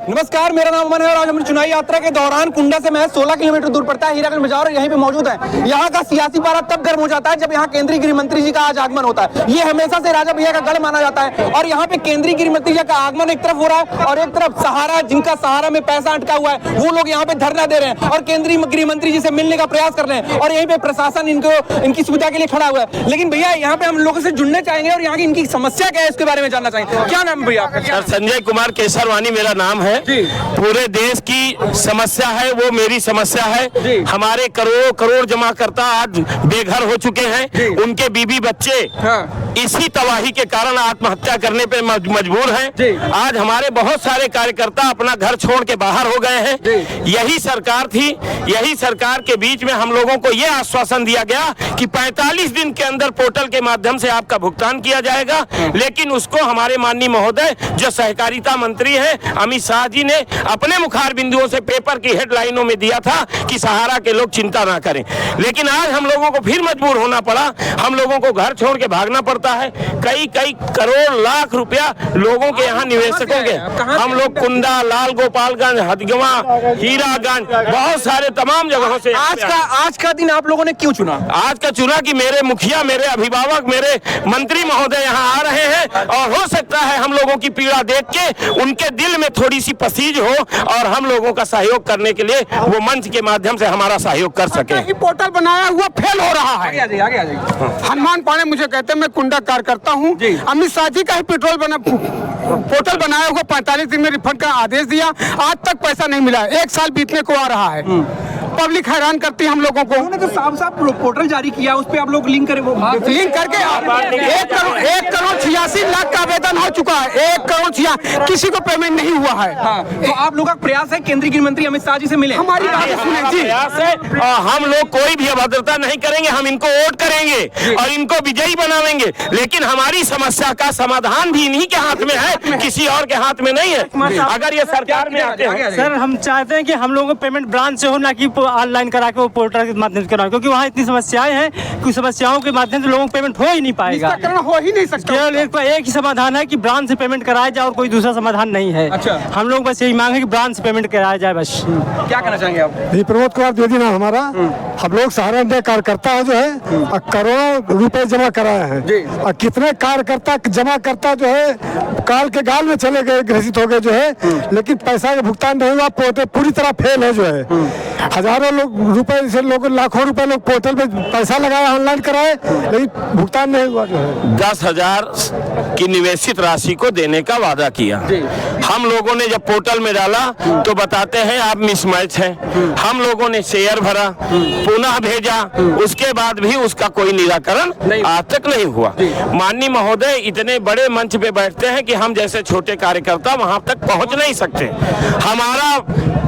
नमस्कार, मेरा नाम अमन है और आज हम चुनावी यात्रा के दौरान कुंडा से महज 16 किलोमीटर दूर पड़ता है हीरागंज बाजार और यहीं पे मौजूद है। यहाँ का सियासी पारा तब गर्म हो जाता है जब यहाँ केंद्रीय गृह मंत्री जी का आज आगमन होता है। ये हमेशा से राजा भैया का गढ़ माना जाता है और यहाँ पे केंद्रीय गृह मंत्री जी का आगमन एक तरफ हो रहा है और एक तरफ सहारा, जिनका सहारा में पैसा अटका हुआ है, वो लोग यहाँ पे धरना दे रहे हैं और केंद्रीय गृह मंत्री जी से मिलने का प्रयास कर रहे हैं और यहीं पे प्रशासन इनकी सुविधा के लिए खड़ा हुआ है। लेकिन भैया यहाँ पे हम लोगों से जुड़ने चाहेंगे और यहाँ की इनकी समस्या क्या है इसके बारे में जानना चाहेंगे। क्या नाम भैया आपका? सर, संजय कुमार केसरवानी मेरा नाम है। पूरे देश की समस्या है, वो मेरी समस्या है। हमारे करोड़ करोड़ जमाकर्ता आज बेघर हो चुके हैं। उनके बीबी बच्चे इसी तबाही के कारण आत्महत्या करने पे मजबूर हैं। आज हमारे बहुत सारे कार्यकर्ता अपना घर छोड़ के बाहर हो गए हैं। यही सरकार थी, यही सरकार के बीच में हम लोगों को यह आश्वासन दिया गया कि 45 दिन के अंदर पोर्टल के माध्यम से आपका भुगतान किया जाएगा। लेकिन उसको हमारे माननीय महोदय जो सहकारिता मंत्री हैं अमित शाह जी ने अपने मुखार बिंदुओं से पेपर की हेडलाइनों में दिया था कि सहारा के लोग चिंता ना करें। लेकिन आज हम लोगों को फिर मजबूर होना पड़ा। हम लोगों को घर छोड़ के भागना पड़ता है। कई कई करोड़ लाख रुपया लोगों के यहाँ निवेशकों के, हम लोग कुंडा, लाल गोपालगंज, हथगवा, हीरागंज, बहुत सारे तमाम जगहों से। आज का दिन आप लोगों ने क्यों चुना? आज का चुना कि मेरे मुखिया, मेरे अभिभावक, मेरे मंत्री महोदय यहाँ आ रहे हैं और हो सकता है हम लोगों की पीड़ा देख के उनके दिल में थोड़ी सी पसीज हो और हम लोगों का सहयोग करने के लिए वो मंच के माध्यम से हमारा सहयोग कर सके। पोर्टल बनाया हुआ फेल हो रहा है। आगे आ जाइए। हनुमान पांडे मुझे कहते हैं, मैं कुंडा कार्यकर्ता हूँ। अमित शाह जी का ही पोर्टल बनाया हुआ 45 दिन में रिफंड का आदेश दिया, आज तक पैसा नहीं मिला। 1 साल बीतने को आ रहा है। पब्लिक हैरान करती है हम लोगों को। उन्होंने तो साफ पोर्टल जारी किया, उस पे आप लोग लिंक करें, वो लिंक करके 1 करोड़ 86 लाख का आवेदन हो चुका है। 1 करोड़ 86 किसी को पेमेंट नहीं हुआ है। तो आप लोग का प्रयास है केंद्रीय गृह मंत्री अमित शाह जी से मिले? हमारी बात सुने जी। प्रयास है और हम लोग कोई भी अभद्रता नहीं करेंगे। हम इनको वोट करेंगे और इनको विजयी बनावेंगे। लेकिन हमारी समस्या का समाधान भी इन्हीं के हाथ में है, किसी और के हाथ में नहीं है। अगर ये सरकार में आते हैं सर, हम चाहते हैं कि हम लोगों को पेमेंट ब्रांच से हो, ना कि ऑनलाइन करा के वो पोर्टल के माध्यम से कराओ, क्योंकि वहाँ इतनी समस्याएं हैं कि समस्याओं के माध्यम से लोगों को पेमेंट हो ही नहीं पाएगा। हो ही नहीं सकता। केवल एक ही समाधान है कि ब्रांच से पेमेंट कराया जाए और कोई दूसरा समाधान नहीं है। अच्छा। हम लोग बस यही मांगे कि ब्रांच से पेमेंट कराया जाए बस। क्या कहना चाहेंगे आप? प्रमोद कुमार द्विवेदी नाम हमारा। हम लोग सहारा कार्यकर्ता है जो है करोड़ों रुपए जमा कराए हैं और कितने कार्यकर्ता जमा करता जो है काल के गाल में चले गए, ग्रसित हो गए जो है। लेकिन पैसा का भुगतान नहीं हुआ, पूरी तरह फेल है जो है। हजारों रुपए से लोग, लाखों रुपए लोग पोर्टल पे पैसा लगाया, ऑनलाइन कराए, लेकिन भुगतान नहीं हुआ जो है। 10,000 की निवेशित राशि को देने का वादा किया। हम लोगों ने जब पोर्टल में डाला तो बताते हैं आप मिसमैच हैं। हम लोगों ने शेयर भरा, पुनः भेजा, उसके बाद भी उसका कोई निराकरण आज तक नहीं हुआ। माननीय महोदय इतने बड़े मंच पे बैठते हैं कि हम जैसे छोटे कार्यकर्ता वहां तक पहुंच नहीं सकते। हमारा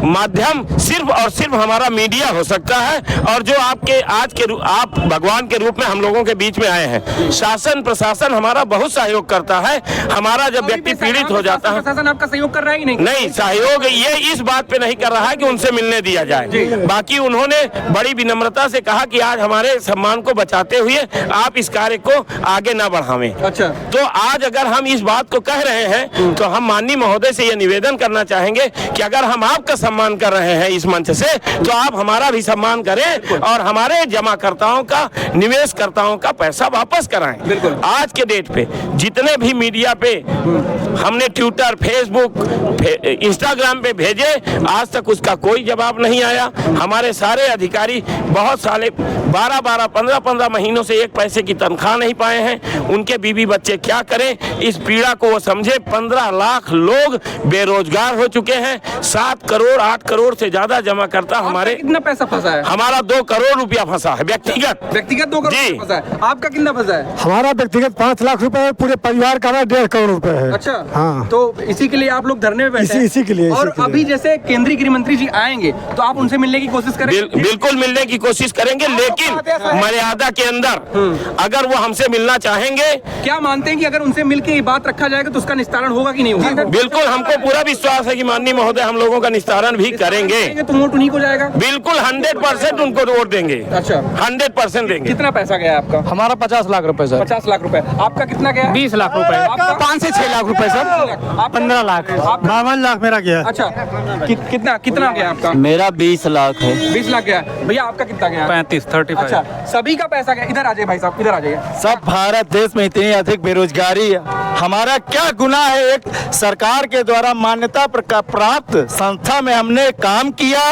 माध्यम सिर्फ और सिर्फ हमारा मीडिया हो सकता है और जो आपके आप भगवान के रूप में हम लोगों के बीच में आए हैं। शासन प्रशासन हमारा बहुत सहयोग करता है। हमारा जब व्यक्ति पीड़ित हो जाता है, प्रशासन आपका सहयोग कर रहा है कि नहीं? नहीं, सहयोग ये इस बात पे नहीं कर रहा है कि उनसे मिलने दिया जाए। बाकी उन्होंने बड़ी विनम्रता से कहा कि आज हमारे सम्मान को बचाते हुए आप इस कार्य को आगे न बढ़ावें। अच्छा। तो आज अगर हम इस बात को कह रहे हैं तो हम माननीय महोदय से यह निवेदन करना चाहेंगे कि अगर हम आपका सम्मान कर रहे हैं इस मंच से तो आप हमारा भी सम्मान करें और हमारे जमाकर्ताओं का, निवेशकर्ताओं का पैसा वापस कराएं। बिल्कुल। आज के डेट पे जितने भी मीडिया पे हमने ट्विटर, फेसबुक, इंस्टाग्राम पे भेजे, आज तक उसका कोई जवाब नहीं आया। हमारे सारे अधिकारी बहुत साले 12-12, 15-15 महीनों से एक पैसे की तनख्वाह नहीं पाए हैं। उनके बीवी बच्चे क्या करें, इस पीड़ा को वो समझे। 15 लाख लोग बेरोजगार हो चुके हैं। 7 करोड़ 8 करोड़ से ज्यादा जमा करता हमारे। कितना पैसा फंसा है? हमारा 2 करोड़ रुपया फंसा है व्यक्तिगत 2 करोड़ फंसा है। आपका कितना फंसा है? हमारा व्यक्तिगत 5 लाख रुपए है, पूरे परिवार का 1.5 करोड़ रुपए है। अच्छा। हाँ। तो इसी के लिए आप लोग धरने में बैठे हैं? इसी के लिए। और अभी जैसे केंद्रीय गृह मंत्री जी आएंगे तो आप उनसे मिलने की कोशिश करेंगे? बिल्कुल मिलने की कोशिश करेंगे, लेकिन मर्यादा के अंदर। अगर वो हमसे मिलना चाहेंगे, क्या मानते हैं कि अगर उनसे मिलकर ये बात रखा जाएगा तो उसका निस्तारण होगा कि नहीं होगा? बिल्कुल, हमको पूरा विश्वास है कि माननीय महोदय हम लोगों का निस्तारण भी करेंगे। तो वोट उन्हीं को जाएगा? बिल्कुल 100% उनको वोट देंगे। अच्छा, 100% देंगे। कितना पैसा गया आपका? हमारा 50 लाख रुपए सर। 50 लाख रुपए। आपका कितना गया? 20 लाख। लाख रुपए। 5 से 6 लाख रुपए सर। 15 लाख। 52 लाख मेरा गया। अच्छा कितना गया आपका? मेरा 20 लाख है। 20 लाख गया। भैया आपका कितना गया? 35 अच्छा सभी का पैसा गया। इधर आ जाइए भाई साहब, इधर आ जाइए। सब भारत देश में इतनी अधिक बेरोजगारी है, हमारा क्या गुनाह है? एक सरकार के द्वारा मान्यता प्राप्त संस्था में हमने काम किया।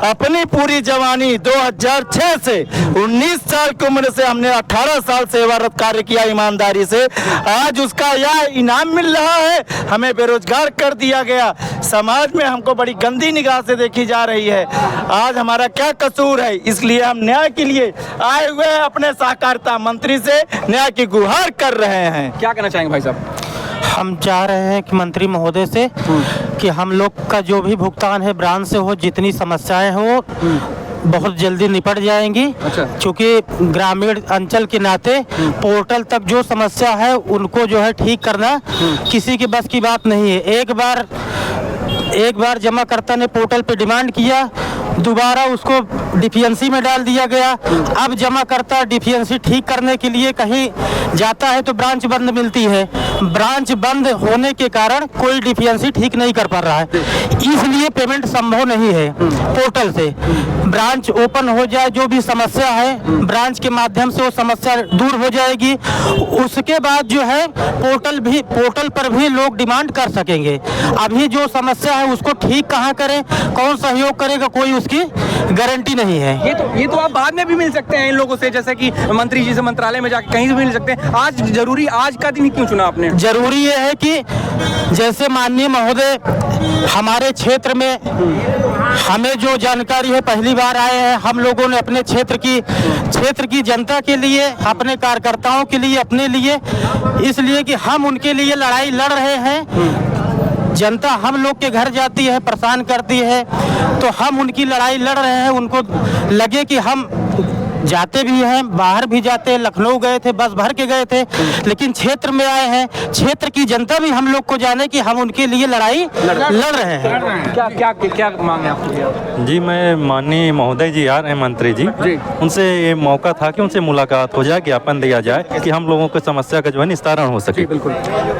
अपनी पूरी जवानी 2006 से 19 साल की उम्र से हमने 18 साल सेवारत कार्य किया ईमानदारी से। आज उसका यह इनाम मिल रहा है, हमें बेरोजगार कर दिया गया। समाज में हमको बड़ी गंदी निगाह से देखी जा रही है। आज हमारा क्या कसूर है? इसलिए हम न्याय के लिए आए हुए हैं, अपने सहकारिता मंत्री से न्याय की गुहार कर रहे हैं। क्या कहना चाहेंगे भाई साहब? हम चाह रहे हैं कि मंत्री महोदय से कि हम लोग का जो भी भुगतान है ब्रांच से हो, जितनी समस्याएं हो बहुत जल्दी निपट जाएंगी। अच्छा। क्योंकि ग्रामीण अंचल के नाते पोर्टल तक जो समस्या है उनको जो है ठीक करना किसी के बस की बात नहीं है। एक बार जमाकर्ता ने पोर्टल पे डिमांड किया, दोबारा उसको डिफियंसी में डाल दिया गया। अब जमाकर्ता डिफियंसी ठीक करने के लिए कहीं जाता है तो ब्रांच बंद मिलती है। ब्रांच बंद होने के कारण कोई डिफियंसी ठीक नहीं कर पा रहा है, इसलिए पेमेंट संभव नहीं है पोर्टल से। ब्रांच ओपन हो जाए, जो भी समस्या है ब्रांच के माध्यम से वो समस्या दूर हो जाएगी। उसके बाद जो है पोर्टल पर भी लोग डिमांड कर सकेंगे। अभी जो समस्या है उसको ठीक कहाँ करें, कौन सहयोग करेगा, कोई उसकी गारंटी नहीं है। ये तो आप बाद में भी मिल सकते हैं इन लोगों से, जैसे कि मंत्री जी से मंत्रालय में जाके कहीं से भी मिल सकते हैं। आज जरूरी, आज का दिन ही क्यों चुना आपने? जरूरी ये है कि जैसे माननीय महोदय हमारे क्षेत्र में हमें जो जानकारी है पहली बार आए हैं, हम लोगों ने अपने क्षेत्र की जनता के लिए, अपने कार्यकर्ताओं के लिए, अपने लिए, इसलिए कि हम उनके लिए लड़ाई लड़ रहे हैं। जनता हम लोग के घर जाती है, परेशान करती है, तो हम उनकी लड़ाई लड़ रहे हैं। उनको लगे कि हम जाते भी हैं, बाहर भी जाते हैं, लखनऊ गए थे, बस भर के गए थे, लेकिन क्षेत्र में आए हैं। क्षेत्र की जनता भी हम लोग को जाने कि हम उनके लिए लड़ाई लड़ रहे हैं। क्या मांग है आपकी? जी, मैं माननीय महोदय जी आ रहे हैं मंत्री जी, उनसे ये मौका था कि उनसे मुलाकात हो जाए, ज्ञापन दिया जाए कि हम लोगों को समस्या का जो है निस्तारण हो सके।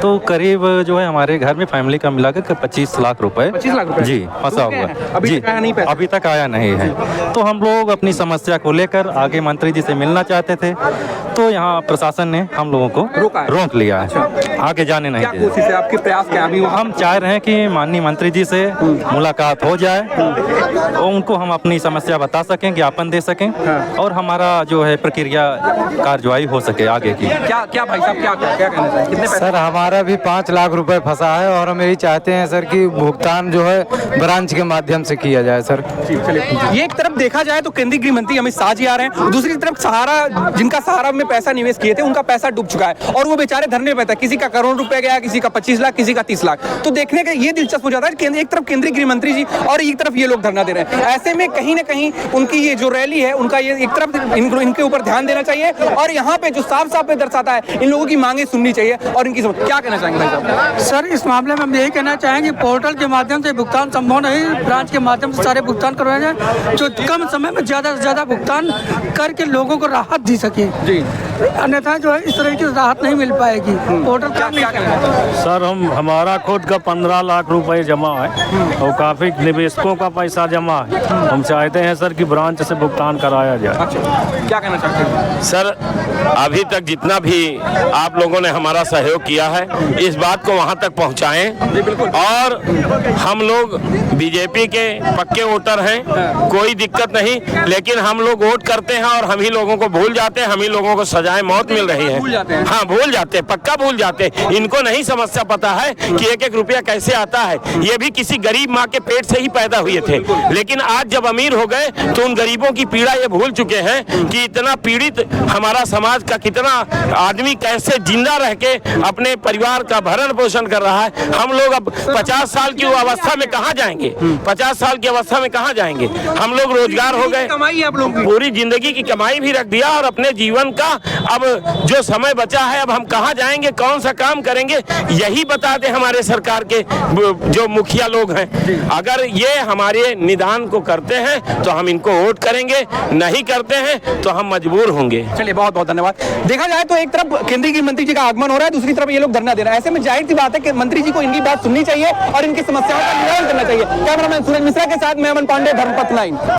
तो करीब जो है हमारे घर में फैमिली का मिलाकर 25 लाख रुपए 25 लाख रुपए जी फंसा हुआ है जी, अभी तक आया नहीं है। तो हम लोग अपनी समस्या को लेकर आगे मंत्री जी से मिलना चाहते थे, तो यहाँ प्रशासन ने हम लोगों को रोक लिया है, आगे जाने नहीं दिया। कोशिश है आपके, प्रयास क्या अभी? हम चाह रहे हैं कि माननीय मंत्री जी से मुलाकात हो जाए और उनको हम अपनी समस्या बता सकें, ज्ञापन दे सकें और हमारा जो है प्रक्रिया कार्यवाही हो सके आगे की। क्या भाई साहब क्या कहना चाहिए? कितने पैसे? सर हमारा भी 5 लाख रुपए फंसा है और हम यही चाहते हैं सर कि भुगतान जो है ब्रांच के माध्यम से किया जाए सर। चलिए, ये एक तरफ देखा जाए तो केंद्रीय गृह मंत्री अमित शाह जी आ रहे हैं, दूसरी तरफ सहारा, जिनका सहारा में पैसा निवेश किए थे उनका पैसा डूब चुका है और वो बेचारे धरने पे थे। किसी का करोड़ रुपए गया, किसी का 25 लाख, किसी का 30 लाख। तो देखने का ये दिलचस्प हो जाता है कि एक तरफ केंद्रीय गृह मंत्री जी और एक तरफ ये लोग धरना दे रहे हैं। ऐसे में कहीं ना कहीं उनकी ये जो रैली है उनका ये एक तरफ इनके ऊपर ध्यान देना चाहिए और यहाँ पे जो साफ साफ दर्शाता है इन लोगों की मांगे सुननी चाहिए और इनकी क्या कहना चाहेंगे भाई साहब? सर इस मामले में हम यही कहना चाहेंगे, पोर्टल के माध्यम से भुगतान संभव नहीं, ब्रांच के माध्यम से सारे भुगतान करवाए जाए, जो कम समय में ज्यादा से ज्यादा भुगतान करके लोगों को राहत दी सके जी। अन्यथा जो है इस तरह की राहत नहीं मिल पाएगी। पोर्टल क्या सर हमारा खुद का 15 लाख रुपए जमा है और काफी निवेशकों का पैसा जमा है। हम चाहते हैं सर कि ब्रांच से भुगतान कराया जाए। क्या कहना चाहते हैं सर? अभी तक जितना भी आप लोगों ने हमारा सहयोग किया है इस बात को वहां तक पहुंचाएं और हम लोग बीजेपी के पक्के वोटर हैं, कोई दिक्कत नहीं, लेकिन हम लोग वोट करते हैं और हम ही लोगों को भूल जाते हैं, हम ही लोगों को सजाएं मौत मिल रही है। हाँ, भूल जाते हैं, पक्का भूल जाते हैं। इनको नहीं समस्या पता है कि एक एक रुपया कैसे आता है। ये भी किसी गरीब माँ के पेट से ही पैदा हुए थे, लेकिन आज जब अमीर हो गए तो उन गरीबों की पीड़ा ये भूल चुके हैं कि इतना पीड़ित हमारा समाज का कितना आदमी कैसे जिंदा रह के अपने परिवार का भरण पोषण कर रहा है। हम लोग अब 50 साल की अवस्था में कहाँ जाएंगे? 50 साल की अवस्था में कहाँ जाएंगे? हम लोग रोजगार हो गए, कमाई आप लोग पूरी जिंदगी की कमाई भी रख दिया और अपने जीवन का अब जो समय बचा है अब हम कहाँ जाएंगे, कौन सा काम करेंगे, यही बता दे हमारे सरकार के जो मुखिया लोग हैं। अगर ये हमारे निदान को करते हैं तो हम इनको वोट करेंगे, नहीं करते हैं तो हम मजबूर होंगे। चलिए, बहुत बहुत धन्यवाद। धन्यवाद। देखा जाए तो एक तरफ केंद्रीय गृह मंत्री जी का आगमन हो रहा है, दूसरी तरफ ये लोग धरना दे रहे हैं। ऐसे में जाहिर सी बात है कि मंत्री जी को इनकी बात सुननी चाहिए और इनकी समस्याओं का निवारण करना चाहिए। कैमरामैन सूरज मिश्रा के साथ मैं अमन पांडे, धर्मपथ 9।